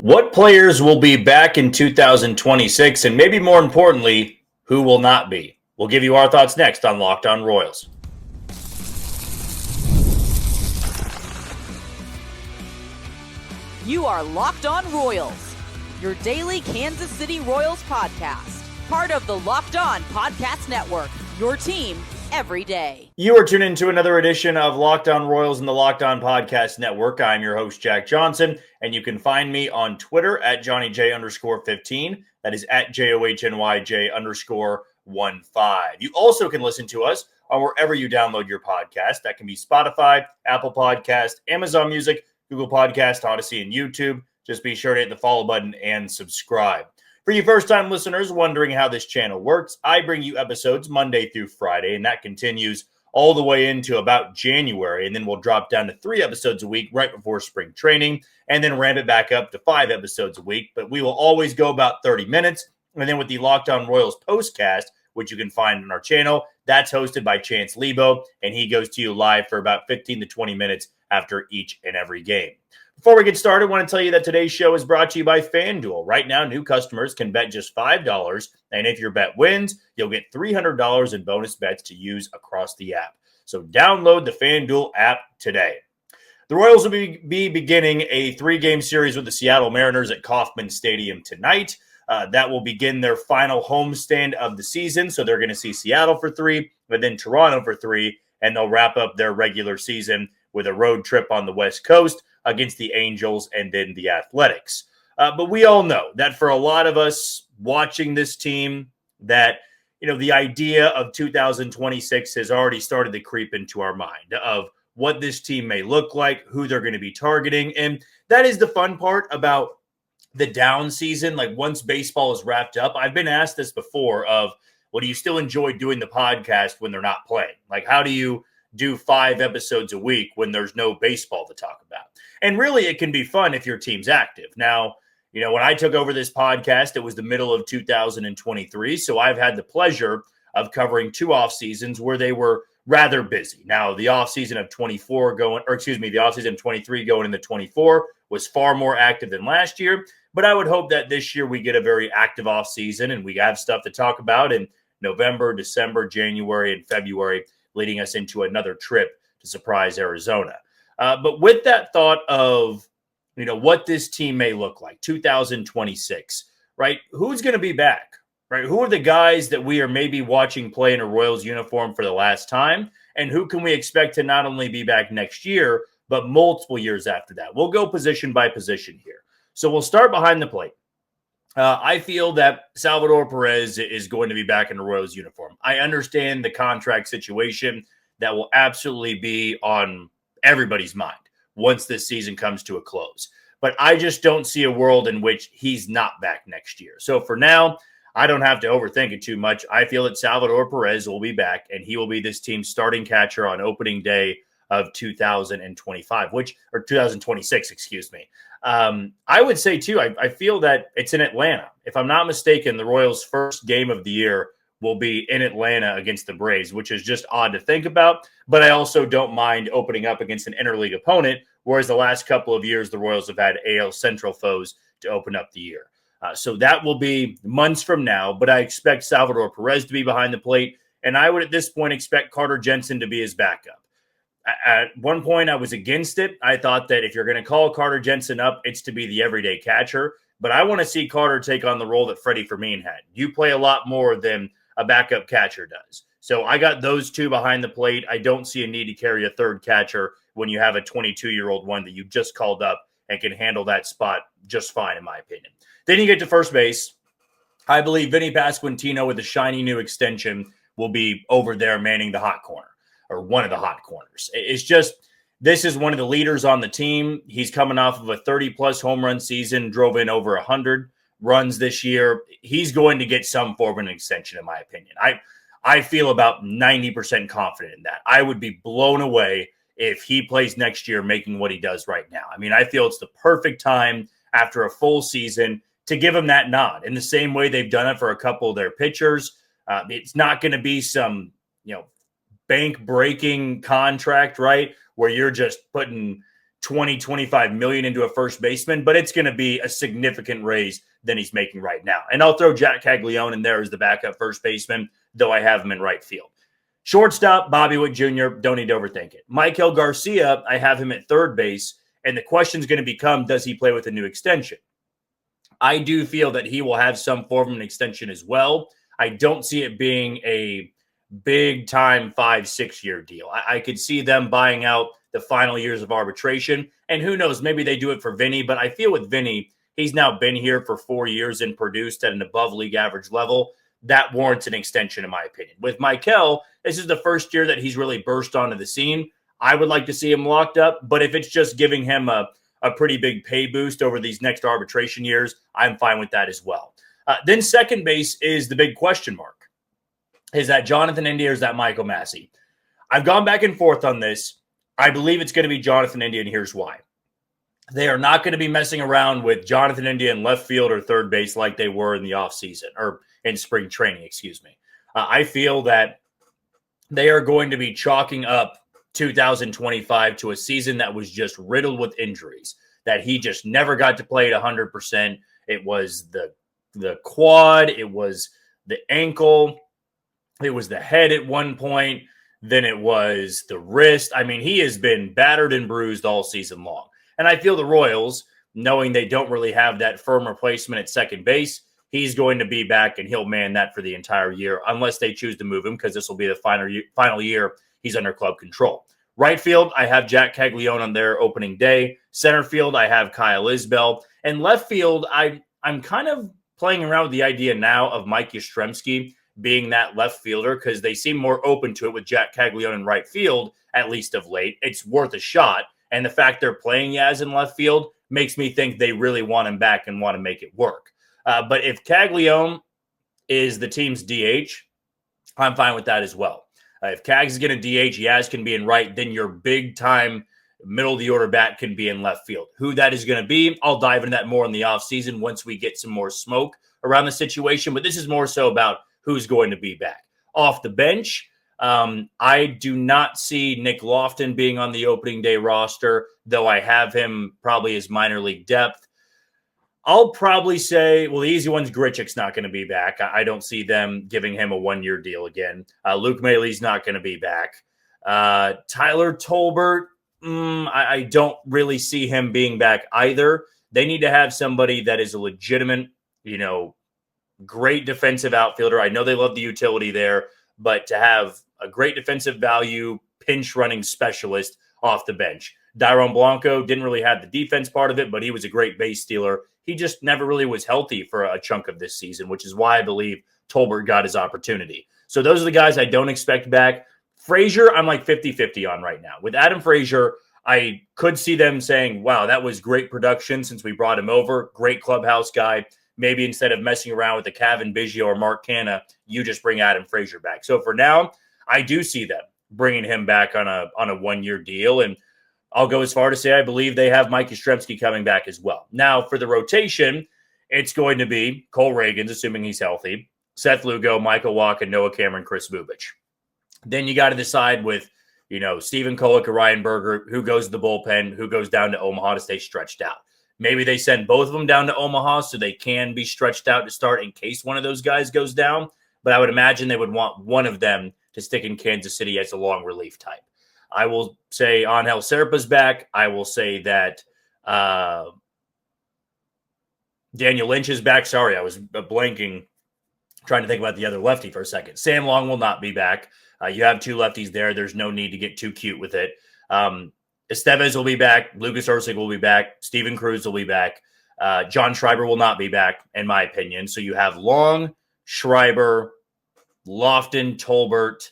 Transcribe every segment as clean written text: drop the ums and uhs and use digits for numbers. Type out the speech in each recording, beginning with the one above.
What players will be back in 2026, and maybe more importantly, who will not be? We'll give you our thoughts next on Locked On Royals. You are Locked On Royals, your daily Kansas City Royals podcast, part of the Locked On Podcast Network, your team every day. You are tuned into another edition of Locked On Royals in the Locked On Podcast Network. I'm your host, Jack Johnson, and you can find me on Twitter at JohnnyJ_15. That is at JOHNYJ_15. You also can listen to us on wherever you download your podcast. That can be Spotify, Apple Podcast, Amazon Music, Google Podcast, Odyssey, and YouTube. Just be sure to hit the follow button and subscribe. For you first-time listeners wondering how this channel works, I bring you episodes Monday through Friday, and that continues all the way into about January, and then we'll drop down to 3 episodes a week right before spring training, and then ramp it back up to 5 episodes a week. But we will always go about 30 minutes, and then with the Locked On Royals postcast, which you can find on our channel, that's hosted by Chance Lebo, and he goes to you live for about 15 to 20 minutes after each and every game. Before we get started, I want to tell you that today's show is brought to you by FanDuel. Right now, new customers can bet just $5, and if your bet wins, you'll get $300 in bonus bets to use across the app. So download the FanDuel app today. The Royals will be beginning a 3-game series with the Seattle Mariners at Kauffman Stadium tonight. That will begin their final homestand of the season. So they're going to see Seattle for 3, but then Toronto for 3, and they'll wrap up their regular season with a road trip on the West Coast against the Angels and then the Athletics. But we all know that for a lot of us watching this team, that the idea of 2026 has already started to creep into our mind of what this team may look like, who they're going to be targeting. And that is the fun part about the down season. Like once baseball is wrapped up, I've been asked this before of, well, do you still enjoy doing the podcast when they're not playing? Like, how do you do 5 episodes a week when there's no baseball to talk about? And really, it can be fun if your team's active. Now, when I took over this podcast, it was the middle of 2023. So I've had the pleasure of covering 2 off seasons where they were rather busy. Now, the off season of 23 going into 24 was far more active than last year. But I would hope that this year we get a very active off season and we have stuff to talk about in November, December, January, and February, leading us into another trip to surprise Arizona. But with that thought of, what this team may look like, 2026, right? Who's going to be back, right? Who are the guys that we are maybe watching play in a Royals uniform for the last time? And who can we expect to not only be back next year, but multiple years after that? We'll go position by position here. So we'll start behind the plate. I feel that Salvador Perez is going to be back in the Royals uniform. I understand the contract situation that will absolutely be on everybody's mind once this season comes to a close. But I just don't see a world in which he's not back next year. So for now, I don't have to overthink it too much. I feel that Salvador Perez will be back, and he will be this team's starting catcher on opening day of 2025, or 2026, excuse me. I would say, too, I feel that it's in Atlanta. If I'm not mistaken, the Royals' first game of the year will be in Atlanta against the Braves, which is just odd to think about. But I also don't mind opening up against an interleague opponent, whereas the last couple of years, the Royals have had AL Central foes to open up the year. So that will be months from now, but I expect Salvador Perez to be behind the plate, and I would at this point expect Carter Jensen to be his backup. At one point, I was against it. I thought that if you're going to call Carter Jensen up, it's to be the everyday catcher. But I want to see Carter take on the role that Freddie Fermin had. You play a lot more than a backup catcher does. So I got those 2 behind the plate. I don't see a need to carry a third catcher when you have a 22-year-old one that you just called up and can handle that spot just fine, in my opinion. Then you get to first base. I believe Vinny Pasquantino with a shiny new extension will be over there manning the hot corner, or one of the hot corners. It's just, this is one of the leaders on the team. He's coming off of a 30-plus home run season, drove in over 100 runs this year. He's going to get some form of an extension, in my opinion. I feel about 90% confident in that. I would be blown away if he plays next year making what he does right now. I mean, I feel it's the perfect time after a full season to give him that nod in the same way they've done it for a couple of their pitchers. It's not going to be some, bank breaking contract, right? Where you're just putting $20-25 million into a first baseman, but it's going to be a significant raise than he's making right now. And I'll throw Jack Caglione in there as the backup first baseman, though I have him in right field. Shortstop, Bobby Witt Jr., don't need to overthink it. Michael Garcia, I have him at third base, and the question is going to become, does he play with a new extension? I do feel that he will have some form of an extension as well. I don't see it being a big-time 5-6 year deal. I could see them buying out the final years of arbitration, and who knows, maybe they do it for Vinny, but I feel with Vinny, he's now been here for 4 years and produced at an above-league average level. That warrants an extension, in my opinion. With Michael, this is the first year that he's really burst onto the scene. I would like to see him locked up, but if it's just giving him a pretty big pay boost over these next arbitration years, I'm fine with that as well. Then second base is the big question mark. Is that Jonathan India or is that Michael Massey? I've gone back and forth on this. I believe it's going to be Jonathan India, and here's why. They are not going to be messing around with Jonathan India in left field or third base like they were in the offseason, or in spring training, excuse me. I feel that they are going to be chalking up 2025 to a season that was just riddled with injuries, that he just never got to play at 100%. It was the quad, it was the ankle, it was the head at one point, then it was the wrist. I mean, he has been battered and bruised all season long. And I feel the Royals, knowing they don't really have that firm replacement at second base, he's going to be back and he'll man that for the entire year, unless they choose to move him, because this will be the final year he's under club control. Right field, I have Jack Caglione on their opening day. Center field, I have Kyle Isbell. And left field, I'm kind of playing around with the idea now of Mike Yastrzemski being that left fielder, because they seem more open to it with Jack Caglione in right field, at least of late. It's worth a shot. And the fact they're playing Yaz in left field makes me think they really want him back and want to make it work. But if Caglione is the team's DH, I'm fine with that as well. If Cags is going to DH, Yaz can be in right, then your big-time middle-of-the-order bat can be in left field. Who that is going to be, I'll dive into that more in the offseason once we get some more smoke around the situation. But this is more so about who's going to be back. Off the bench, I do not see Nick Lofton being on the opening day roster, though I have him probably as minor league depth. I'll probably say, well, the easy one's Grichuk's not going to be back. I don't see them giving him a 1-year deal again. Luke Mailey's not going to be back. Tyler Tolbert, I don't really see him being back either. They need to have somebody that is a legitimate, great defensive outfielder. I know they love the utility there, but to have a great defensive value pinch running specialist off the bench. Dairon Blanco didn't really have the defense part of it, but he was a great base stealer. He just never really was healthy for a chunk of this season, which is why I believe Tolbert got his opportunity. So those are the guys I don't expect back. Frazier, I'm like 50-50 on right now. With Adam Frazier, I could see them saying, wow, that was great production since we brought him over. Great clubhouse guy. Maybe instead of messing around with the Kevin Biggio or Mark Canha, you just bring Adam Frazier back. So for now, I do see them bringing him back on a 1-year deal. And I'll go as far to say I believe they have Mike Yastrzemski coming back as well. Now, for the rotation, it's going to be Cole Reagans, assuming he's healthy, Seth Lugo, Michael Walker, Noah Cameron, Chris Bubich. Then you got to decide with, Stephen Kolek or Ryan Berger, who goes to the bullpen, who goes down to Omaha to stay stretched out. Maybe they send both of them down to Omaha so they can be stretched out to start in case one of those guys goes down. But I would imagine they would want one of them to stick in Kansas City as a long relief type. I will say Angel Serpa's back. I will say that Daniel Lynch is back. Sorry, I was blanking, trying to think about the other lefty for a second. Sam Long will not be back. You have two lefties there. There's no need to get too cute with it. Estevez will be back. Lucas Ursig will be back. Steven Cruz will be back. John Schreiber will not be back, in my opinion. So you have Long, Schreiber, Lofton, Tolbert,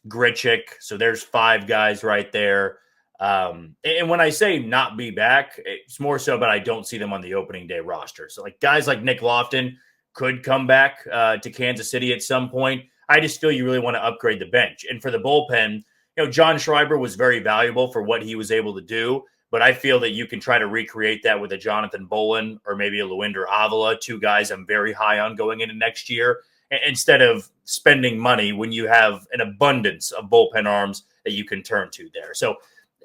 Grichuk. So there's 5 guys right there. And when I say not be back, it's more so, but I don't see them on the opening day roster. So like guys like Nick Lofton could come back to Kansas City at some point. I just feel you really want to upgrade the bench. And for the bullpen, John Schreiber was very valuable for what he was able to do, but I feel that you can try to recreate that with a Jonathan Bolin or maybe a Luinder Avila, 2 guys I'm very high on going into next year, instead of spending money when you have an abundance of bullpen arms that you can turn to there. So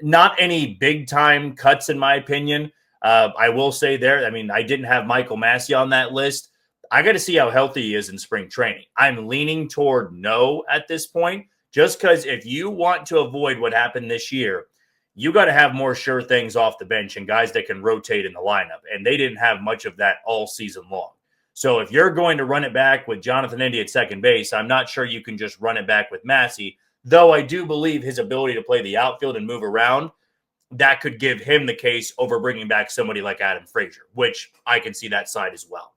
Not any big-time cuts, in my opinion. I will say there, I mean, I didn't have Michael Massey on that list. I got to see how healthy he is in spring training. I'm leaning toward no at this point, just because if you want to avoid what happened this year, you got to have more sure things off the bench and guys that can rotate in the lineup. And they didn't have much of that all season long. So if you're going to run it back with Jonathan Indy at second base, I'm not sure you can just run it back with Massey, though I do believe his ability to play the outfield and move around, that could give him the case over bringing back somebody like Adam Frazier, which I can see that side as well.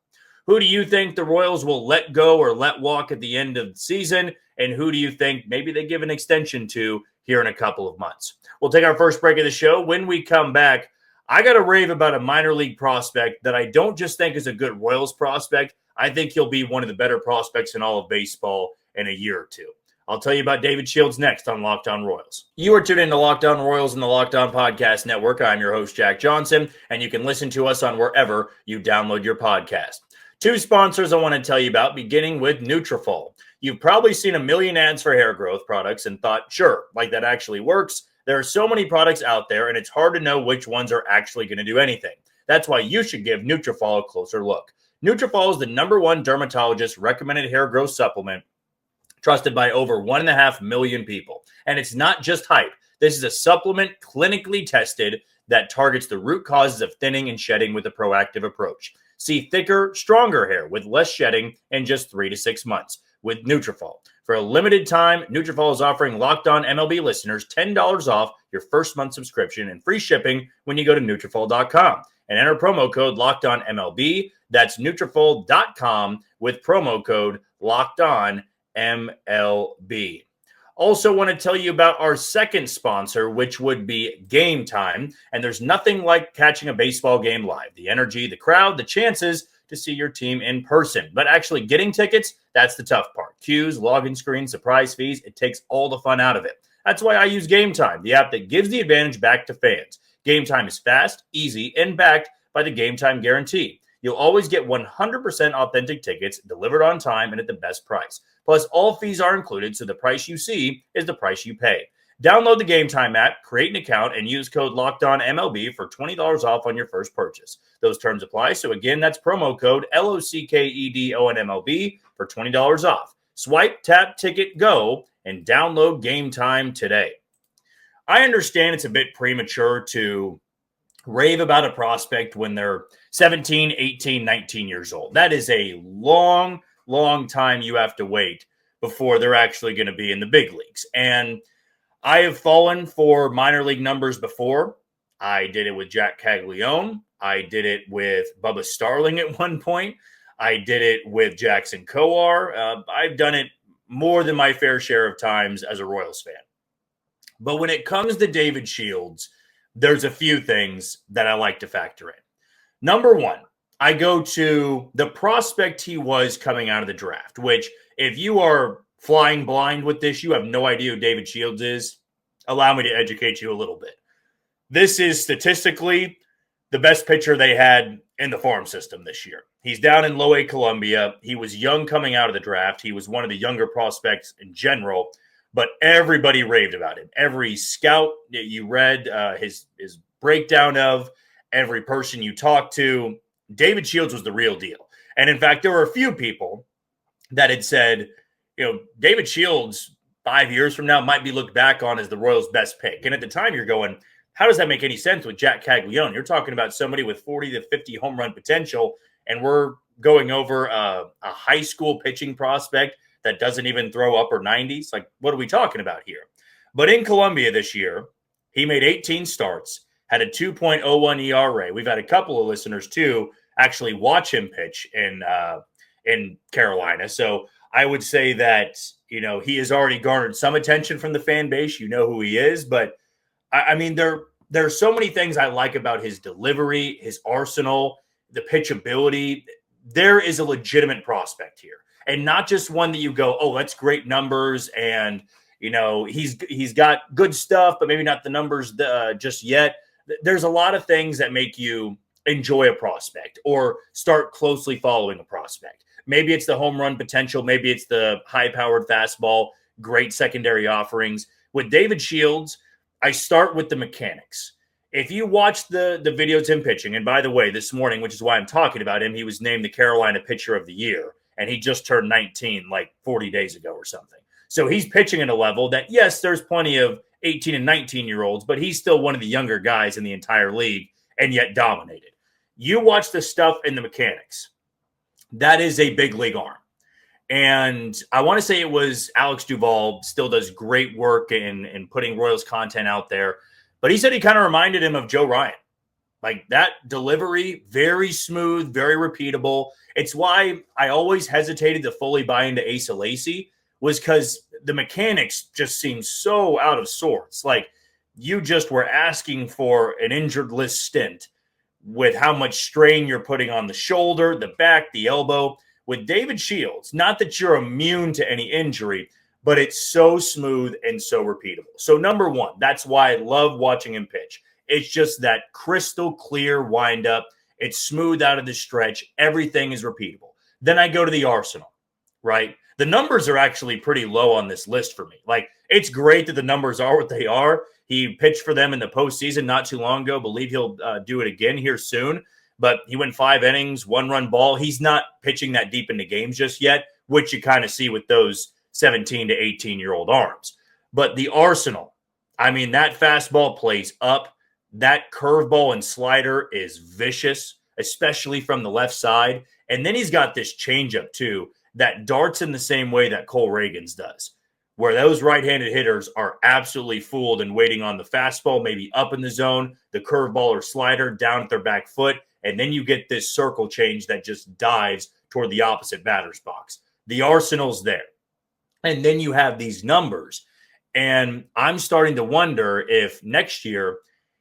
Who do you think the Royals will let go or let walk at the end of the season? And who do you think maybe they give an extension to here in a couple of months? We'll take our first break of the show. When we come back, I got to rave about a minor league prospect that I don't just think is a good Royals prospect. I think he'll be one of the better prospects in all of baseball in a year or two. I'll tell you about David Shields next on Locked On Royals. You are tuned into Locked On Royals and the Locked On Podcast Network. I'm your host, Jack Johnson, and you can listen to us on wherever you download your podcast. Two sponsors I want to tell you about, beginning with Nutrafol. You've probably seen a million ads for hair growth products and thought, sure, like that actually works. There are so many products out there, and it's hard to know which ones are actually going to do anything. That's why you should give Nutrafol a closer look. Nutrafol is the #1 dermatologist recommended hair growth supplement trusted by over 1.5 million people. And it's not just hype. This is a supplement clinically tested that targets the root causes of thinning and shedding with a proactive approach. See thicker, stronger hair with less shedding in just 3 to 6 months with Nutrafol. For a limited time, Nutrafol is offering Locked On MLB listeners $10 off your first month subscription and free shipping when you go to Nutrafol.com and enter promo code Locked On MLB. That's Nutrafol.com with promo code Locked On MLB. Also want to tell you about our second sponsor, which would be Gametime. And there's nothing like catching a baseball game live. The energy, the crowd, the chances to see your team in person. But actually getting tickets, that's the tough part. Queues, login screens, surprise fees, it takes all the fun out of it. That's why I use Gametime, the app that gives the advantage back to fans. Gametime is fast, easy, and backed by the Gametime guarantee. You'll always get 100% authentic tickets delivered on time and at the best price. Plus, all fees are included, so the price you see is the price you pay. Download the Gametime app, create an account, and use code LOCKEDONMLB for $20 off on your first purchase. Those terms apply. So again, that's promo code LOCKEDONMLB for $20 off. Swipe, tap, ticket, go, and download Gametime today. I understand it's a bit premature to rave about a prospect when they're 17, 18, 19 years old. That is a long time you have to wait before they're actually going to be in the big leagues. And I have fallen for minor league numbers before. I did it with Jack Caglione. I did it with Bubba Starling at one point. I did it with Jackson Kowar. I've done it more than my fair share of times as a Royals fan. But when it comes to David Shields, there's a few things that I like to factor in. Number one, I go to the prospect he was coming out of the draft, which if you are flying blind with this, you have no idea who David Shields is. Allow me to educate you a little bit. This is statistically the best pitcher they had in the farm system this year. He's down in Low A, Columbia. He was young coming out of the draft. He was one of the younger prospects in general, but everybody raved about him. Every scout that you read his breakdown of, every person you talked to, David Shields was the real deal. And in fact, there were a few people that had said, David Shields 5 years from now might be looked back on as the Royals' best pick. And at the time you're going, how does that make any sense with Jack Caglione? You're talking about somebody with 40 to 50 home run potential, and we're going over a high school pitching prospect that doesn't even throw upper 90s. Like, what are we talking about here? But in Columbia this year, he made 18 starts, had a 2.01 ERA. We've had a couple of listeners, too, actually watch him pitch in Carolina. So I would say that, he has already garnered some attention from the fan base. You know who he is. But, I mean, there are so many things I like about his delivery, his arsenal, the pitchability. There is a legitimate prospect here. And not just one that you go, oh, that's great numbers. And, he's got good stuff, but maybe not the numbers just yet. There's a lot of things that make you enjoy a prospect or start closely following a prospect. Maybe it's the home run potential. Maybe it's the high-powered fastball, great secondary offerings. With David Shields, I start with the mechanics. If you watch the videos of him pitching, and by the way, this morning, which is why I'm talking about him, he was named the Carolina Pitcher of the Year, and he just turned 19 like 40 days ago or something. So he's pitching at a level that, yes, there's plenty of 18 and 19-year-olds, but he's still one of the younger guys in the entire league and yet dominated. You watch the stuff in the mechanics. That is a big league arm. And I want to say it was Alex Duvall, still does great work in putting Royals content out there. But he said he kind of reminded him of Joe Ryan. Like that delivery, very smooth, very repeatable. It's why I always hesitated to fully buy into Asa Lacy, was because the mechanics just seemed so out of sorts. Like you just were asking for an injured list stint with how much strain you're putting on the shoulder, the back, the elbow. With David Shields, not that you're immune to any injury, but it's so smooth and so repeatable. So number one, that's why I love watching him pitch. It's just that crystal clear windup. It's smooth out of the stretch. Everything is repeatable. Then I go to the arsenal, right? The numbers are actually pretty low on this list for me. Like, it's great that the numbers are what they are. He pitched for them in the postseason not too long ago. Believe he'll do it again here soon. But he went 5 innings, 1-run ball. He's not pitching that deep into games just yet, which you kind of see with those 17 to 18-year-old arms. But the arsenal, I mean, that fastball plays up. That curveball and slider is vicious, especially from the left side. And then he's got this changeup, too, that darts in the same way that Cole Reagan's does, where those right-handed hitters are absolutely fooled and waiting on the fastball, maybe up in the zone, the curveball or slider down at their back foot. And then you get this circle change that just dives toward the opposite batter's box. The arsenal's there. And then you have these numbers. And I'm starting to wonder if next year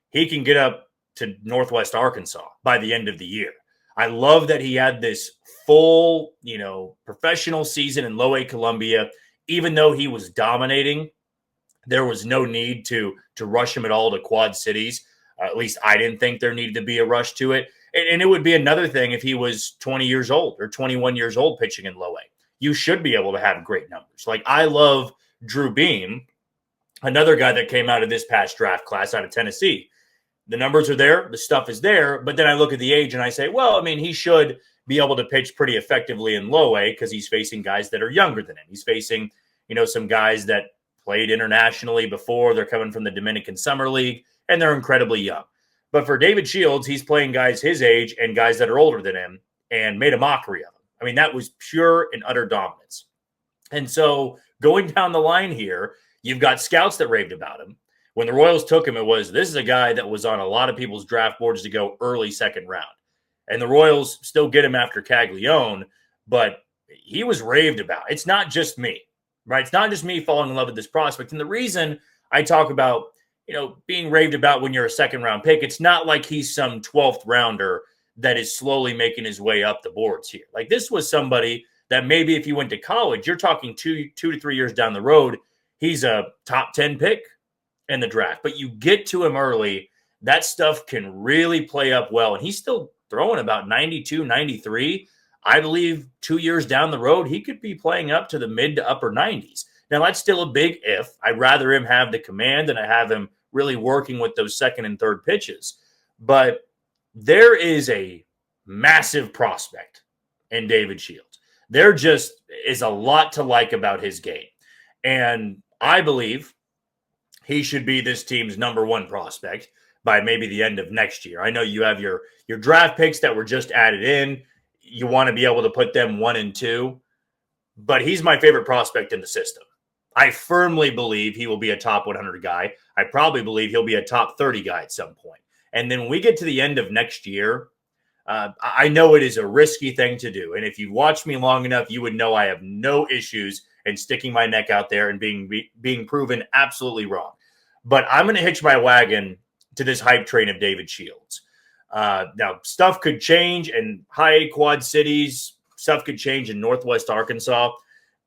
he can get up to Northwest Arkansas by the end of the year. I love that he had this full, professional season in Low A Columbia. Even though he was dominating, there was no need to rush him at all to Quad Cities. At least I didn't think there needed to be a rush to it. And it would be another thing if he was 20 years old or 21 years old pitching in Low A. You should be able to have great numbers. Like, I love Drew Beam, another guy that came out of this past draft class out of Tennessee. The numbers are there. The stuff is there. But then I look at the age and I say, well, I mean, he should be able to pitch pretty effectively in Low A because he's facing guys that are younger than him. He's facing, some guys that played internationally before. They're coming from the Dominican Summer League, and they're incredibly young. But for David Shields, he's playing guys his age and guys that are older than him and made a mockery of him. I mean, that was pure and utter dominance. And so going down the line here, you've got scouts that raved about him. When the Royals took him, this is a guy that was on a lot of people's draft boards to go early second round. And the Royals still get him after Caglione, but he was raved about. It's not just me, right? It's not just me falling in love with this prospect. And the reason I talk about being raved about when you're a second-round pick, it's not like he's some 12th rounder that is slowly making his way up the boards here. Like, this was somebody that maybe if you went to college, you're talking two to 3 years down the road, he's a top 10 pick in the draft. But you get to him early, that stuff can really play up well. And he's still throwing about 92, 93. I believe 2 years down the road, he could be playing up to the mid to upper 90s. Now, that's still a big if. I'd rather him have the command than I have him really working with those second and third pitches. But there is a massive prospect in David Shields. There just is a lot to like about his game. And I believe he should be this team's number one prospect by maybe the end of next year. I know you have your draft picks that were just added in. You want to be able to put them 1 and 2. But he's my favorite prospect in the system. I firmly believe he will be a top 100 guy. I probably believe he'll be a top 30 guy at some point. And then when we get to the end of next year, I know it is a risky thing to do. And if you've watched me long enough, you would know I have no issues in sticking my neck out there and being proven absolutely wrong. But I'm going to hitch my wagon to this hype train of David Shields. Now, stuff could change in high Quad Cities. Stuff could change in Northwest Arkansas.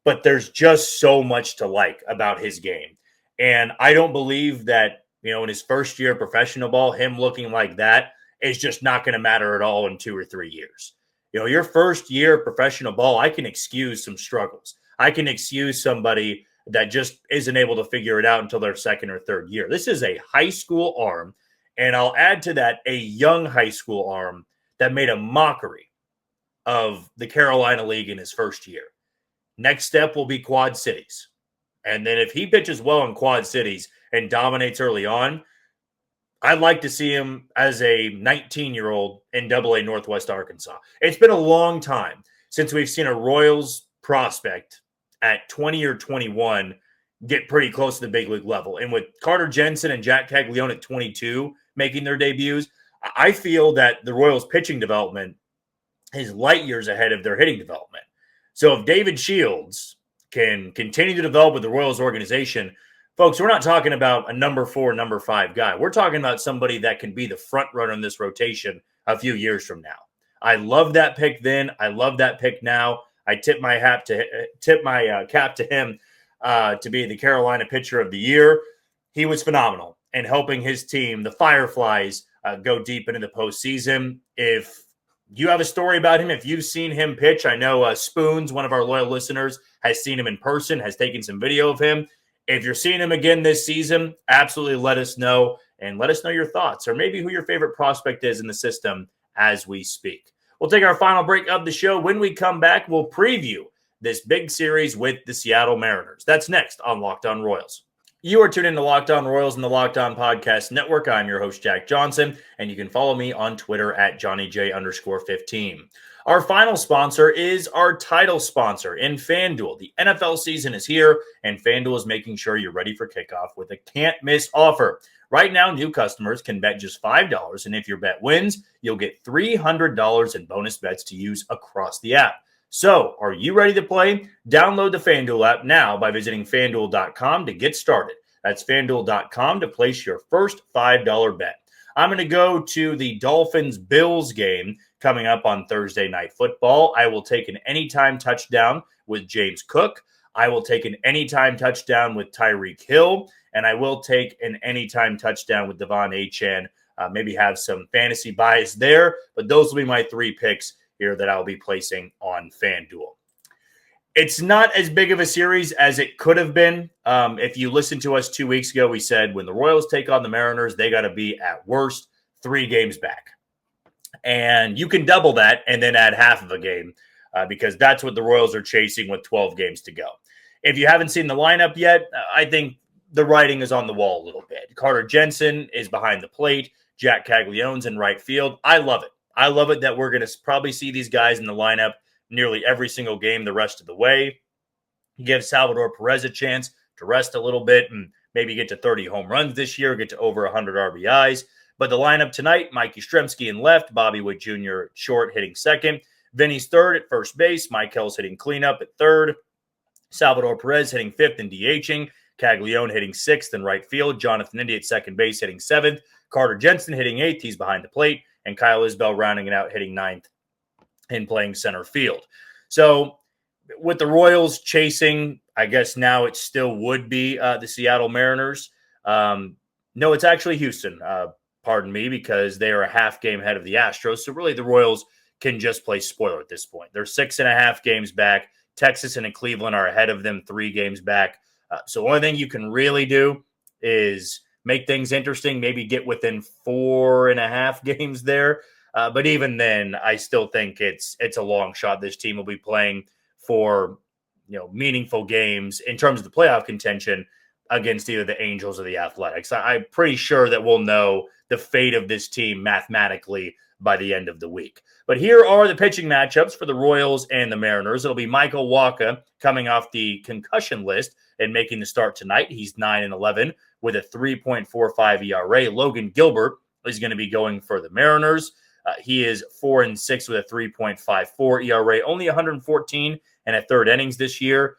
But there's just so much to like about his game. And I don't believe that, in his first year of professional ball, him looking like that is just not going to matter at all in 2 or 3 years. Your first year of professional ball, I can excuse some struggles. I can excuse somebody that just isn't able to figure it out until their second or third year. This is a high school arm, and I'll add to that a young high school arm that made a mockery of the Carolina League in his first year. Next step will be Quad Cities. And then if he pitches well in Quad Cities and dominates early on, I'd like to see him as a 19-year-old in AA Northwest Arkansas. It's been a long time since we've seen a Royals prospect at 20 or 21 get pretty close to the big league level. And with Carter Jensen and Jack Caglione at 22 making their debuts, I feel that the Royals pitching development is light years ahead of their hitting development. So if David Shields can continue to develop with the Royals organization, folks, we're not talking about a number 4, number 5 guy. We're talking about somebody that can be the front runner in this rotation a few years from now. I love that pick then. I love that pick now. I tip my cap to him to be the Carolina Pitcher of the Year. He was phenomenal in helping his team, the Fireflies, go deep into the postseason. If you have a story about him, if you've seen him pitch, I know Spoons, one of our loyal listeners, has seen him in person, has taken some video of him. If you're seeing him again this season, absolutely let us know, and let us know your thoughts, or maybe who your favorite prospect is in the system as we speak. We'll take our final break of the show. When we come back, we'll preview this big series with the Seattle Mariners. That's next on Locked On Royals. You are tuned into Locked On Royals and the Locked On Podcast Network. I'm your host, Jack Johnson, and you can follow me on Twitter at JohnnyJ_15. Our final sponsor is our title sponsor in FanDuel. The NFL season is here, and FanDuel is making sure you're ready for kickoff with a can't-miss offer. Right now, new customers can bet just $5, and if your bet wins, you'll get $300 in bonus bets to use across the app. So, are you ready to play? Download the FanDuel app now by visiting FanDuel.com to get started. That's FanDuel.com to place your first $5 bet. I'm going to go to the Dolphins-Bills game coming up on Thursday Night Football. I will take an anytime touchdown with James Cook. I will take an anytime touchdown with Tyreek Hill. And I will take an anytime touchdown with Devon Achane. Maybe have some fantasy bias there. But those will be my 3 picks here that I'll be placing on FanDuel. It's not as big of a series as it could have been. If you listened to us 2 weeks ago, we said when the Royals take on the Mariners, they got to be at worst 3 games back. And you can double that and then add half of a game because that's what the Royals are chasing with 12 games to go. If you haven't seen the lineup yet, I think the writing is on the wall a little bit. Carter Jensen is behind the plate. Jack Caglione's in right field. I love it. I love it that we're going to probably see these guys in the lineup nearly every single game the rest of the way. Give Salvador Perez a chance to rest a little bit and maybe get to 30 home runs this year, get to over 100 RBIs. But the lineup tonight, Mike Yastrzemski in left, Bobby Witt Jr. short hitting second, Vinny's third at first base, Mike Hell's hitting cleanup at third, Salvador Perez hitting fifth and DHing, Caglione hitting sixth in right field, Jonathan India at second base hitting seventh, Carter Jensen hitting eighth, he's behind the plate, and Kyle Isbell rounding it out hitting ninth and playing center field. So with the Royals chasing, I guess now it still would be the Seattle Mariners. No, it's actually Houston, pardon me, because they are a half game ahead of the Astros. So really the Royals can just play spoiler at this point. They're 6.5 games back. Texas and Cleveland are ahead of them 3 games back. So the only thing you can really do is make things interesting, maybe get within 4.5 games there. But even then, I still think it's a long shot. This team will be playing for meaningful games in terms of the playoff contention against either the Angels or the Athletics. I'm pretty sure that we'll know the fate of this team mathematically by the end of the week. But here are the pitching matchups for the Royals and the Mariners. It'll be Michael Wacha coming off the concussion list and making the start tonight. He's 9-11 with a 3.45 ERA. Logan Gilbert is going to be going for the Mariners. He is 4-6 with a 3.54 ERA, only 114 and a third innings this year.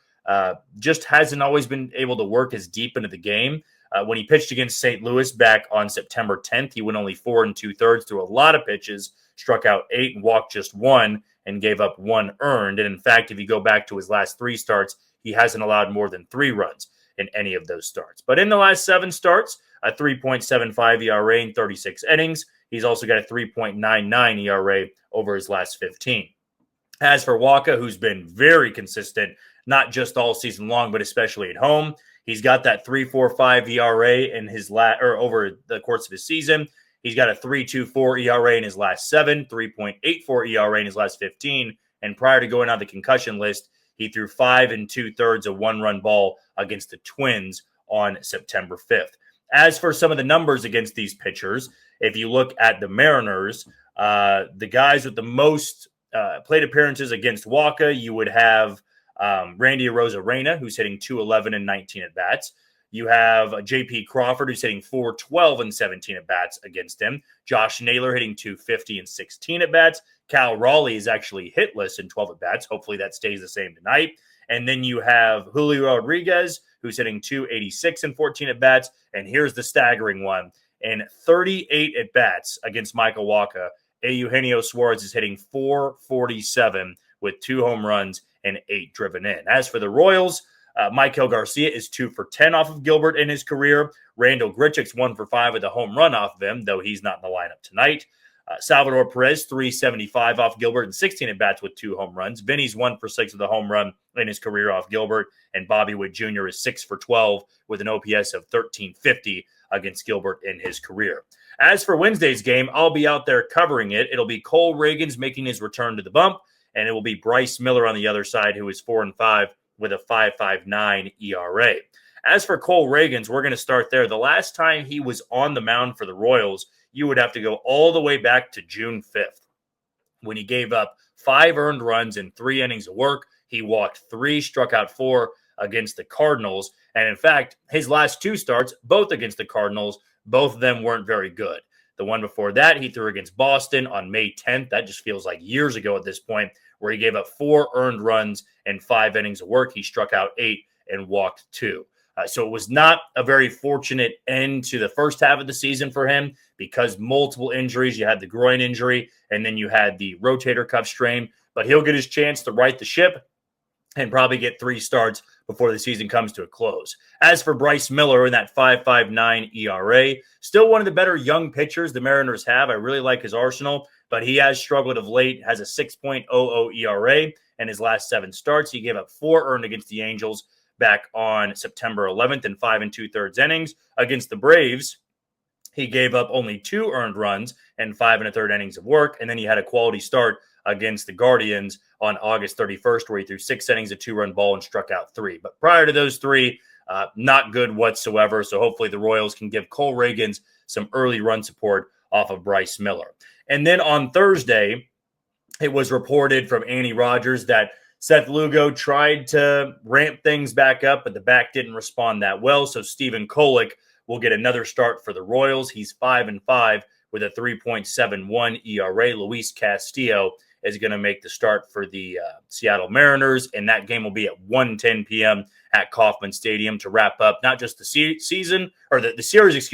Just hasn't always been able to work as deep into the game. When he pitched against St. Louis back on September 10th, he went only 4 2/3 through a lot of pitches, struck out 8 and walked just 1 and gave up 1 earned. And in fact, if you go back to his last 3 starts, he hasn't allowed more than 3 runs in any of those starts. But in the last 7 starts, a 3.75 ERA in 36 innings. He's also got a 3.99 ERA over his last 15. As for Wacha, who's been very consistent not just all season long, but especially at home. He's got that 3.45 ERA in his over the course of his season. He's got a 3.24 ERA in his last 7, 3.84 ERA in his last 15. And prior to going on the concussion list, he threw 5 2/3 a one-run ball against the Twins on September 5th. As for some of the numbers against these pitchers, if you look at the Mariners, the guys with the most plate appearances against Waka, you would have Randy Arozarena, who's hitting 211 and 19 at-bats. You have J.P. Crawford, who's hitting 412 and 17 at-bats against him. Josh Naylor hitting 250 and 16 at-bats. Cal Raleigh is actually hitless in 12 at-bats. Hopefully that stays the same tonight. And then you have Julio Rodriguez, who's hitting 286 and 14 at-bats. And here's the staggering one. In 38 at-bats against Michael Wacha, Eugenio Suarez is hitting 447 with 2 home runs and 8 driven in. As for the Royals, Michael Garcia is 2 for 10 off of Gilbert in his career. Randall Grichuk's 1 for 5 with a home run off of him, though he's not in the lineup tonight. Salvador Perez, 375 off Gilbert and 16 at-bats with 2 home runs. Vinny's 1 for 6 with a home run in his career off Gilbert. And Bobby Witt Jr. is 6 for 12 with an OPS of 1350 against Gilbert in his career. As for Wednesday's game, I'll be out there covering it. It'll be Cole Reagans making his return to the bump, and it will be Bryce Miller on the other side, who is 4-5 with a 5.59 ERA. As for Cole Reagans, we're going to start there. The last time he was on the mound for the Royals, you would have to go all the way back to June 5th, when he gave up 5 earned runs in 3 innings of work. He walked 3, struck out 4 against the Cardinals. And in fact, his last 2 starts, both against the Cardinals, both of them weren't very good. The one before that, he threw against Boston on May 10th. That just feels like years ago at this point, where he gave up 4 earned runs in 5 innings of work. He struck out 8 and walked 2. So it was not a very fortunate end to the first half of the season for him, because multiple injuries. You had the groin injury, and then you had the rotator cuff strain. But he'll get his chance to right the ship and probably get 3 starts before the season comes to a close. As for Bryce Miller in that 5.59 ERA, still one of the better young pitchers the Mariners have. I really like his arsenal, but he has struggled of late, has a 6.00 ERA in his last 7 starts. He gave up 4 earned against the Angels back on September 11th in 5 2/3 innings. Against the Braves, he gave up only 2 earned runs and 5 1/3 innings of work. And then he had a quality start against the Guardians on August 31st, where he threw 6 innings, a 2-run ball, and struck out 3. But prior to those 3, not good whatsoever. So hopefully the Royals can give Cole Reagans some early run support off of Bryce Miller. And then on Thursday, it was reported from Annie Rogers that Seth Lugo tried to ramp things back up, but the back didn't respond that well. So Stephen Kolek will get another start for the Royals. He's 5-5 with a 3.71 ERA. Luis Castillo is going to make the start for the Seattle Mariners, and that game will be at 1:10 p.m. at Kauffman Stadium to wrap up not just the season, or the series,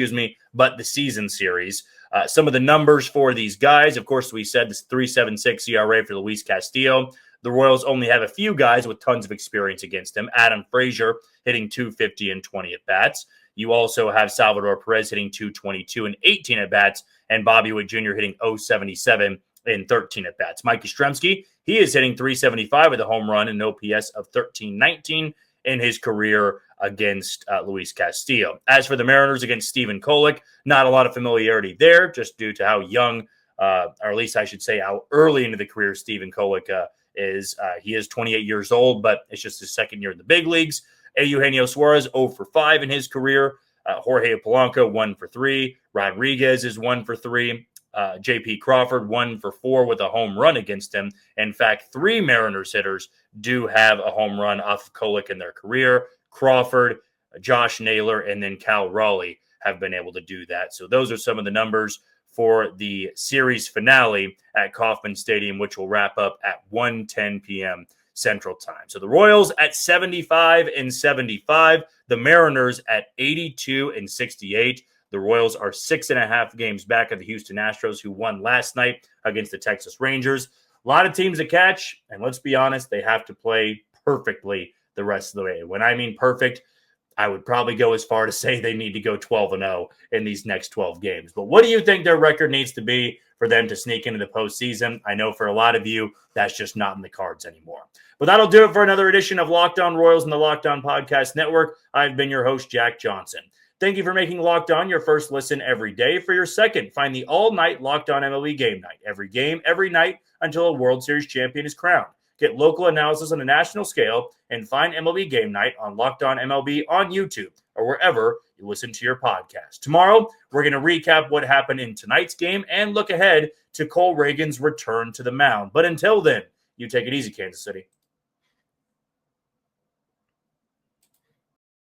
but the season series. Some of the numbers for these guys, of course, we said this 3.76 ERA for Luis Castillo. The Royals only have a few guys with tons of experience against him. Adam Frazier hitting 250 and 20 at-bats. You also have Salvador Perez hitting 222 and 18 at-bats, and Bobby Witt Jr. hitting 0.77 in 13 at-bats. Mike Yastrzemski, he is hitting 375 with a home run and an OPS of 1319 in his career against Luis Castillo. As for the Mariners against Stephen Kolek, not a lot of familiarity there, just due to how young, or at least I should say how early into the career Stephen Kolek is. He is 28 years old, but it's just his second year in the big leagues. Eugenio Suarez, 0 for 5 in his career. Jorge Polanco, 1 for 3. Rodriguez is 1 for 3. J.P. Crawford, 1 for 4 with a home run against him. In fact, 3 Mariners hitters do have a home run off of Kolek in their career. Crawford, Josh Naylor, and then Cal Raleigh have been able to do that. So those are some of the numbers for the series finale at Kauffman Stadium, which will wrap up at 1:10 p.m. Central Time. So the Royals at 75-75, the Mariners at 82-68. The Royals are 6.5 games back of the Houston Astros, who won last night against the Texas Rangers. A lot of teams to catch, and let's be honest, they have to play perfectly the rest of the way. When I mean perfect, I would probably go as far to say they need to go 12-0 in these next 12 games. But what do you think their record needs to be for them to sneak into the postseason. I know for a lot of you, that's just not in the cards anymore. But that'll do it for another edition of Locked On Royals and the Locked On Podcast Network. I've been your host, Jack Johnson. Thank you for making Locked On your first listen every day. For your second, find the all-night Locked On MLB Game Night. Every game, every night, until a World Series champion is crowned. Get local analysis on a national scale and find MLB Game Night on Locked On MLB on YouTube or wherever you listen to your podcast. Tomorrow, we're going to recap what happened in tonight's game and look ahead to Cole Reagan's return to the mound. But until then, you take it easy, Kansas City.